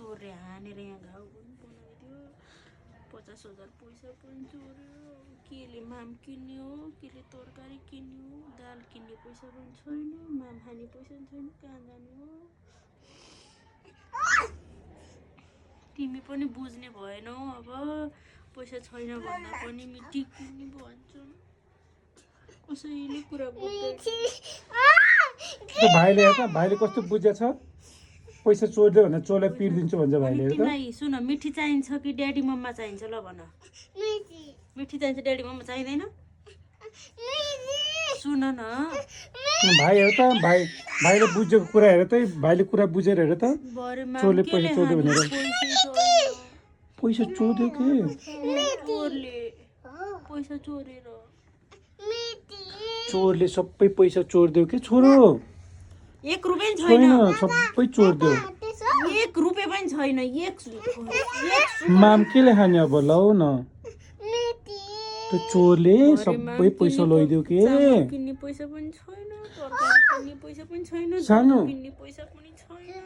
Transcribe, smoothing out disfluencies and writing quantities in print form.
चोरले हानेर यहाँ घाउ पनि बनाइदियो 50,000 पैसा पनि चोर्यो केले माम किन्ने हो केले तरकारी किन्ने हो दाल किन्ने पैसा पनि छैन माम खाने पैसा पनि छैन कहाँ जाने हो तिमी पनि बुझ्ने भएनौ अब पैसा छैन भन्दा पनि मिठी किन्ने भन्छन् कसैले कुरा बुझ्दैन भाइले हेर्दा भाइले कस्तो बुझेछ पैसा चोर्दियो भने चोरलाई पिर्दिन्छु भन्छ भाइले हेर्दा तिमीलाई सुन मिठी चाहिन्छ कि ड्याडी मम्मा चाहिन्छ ल भन मिठी चाहिन्छ ड्याडी मम्मा चाहिँदैन सुन न भाइ हेर त भाइले बुझेको कुरा हेर त भाइले कुरा बुझेर हेर त चोरले पैसा चोर्दियो भनेर पैसा चोर्दियो के पैसा चोरेर चोरले सबै पैसा चोर्दियो के छोरो 1 रुपैयाँ छैन छैन सबै चोर्दियो 1 रुपैयाँ पनि छैन माम केले खाने अब लौ न त्यो चोरले सबै पैसा लैदियो के किन्ने पैसा पनि छैन तरकारी किन्ने पैसा पनि छैन सानो किन्ने पैसा पनि छैन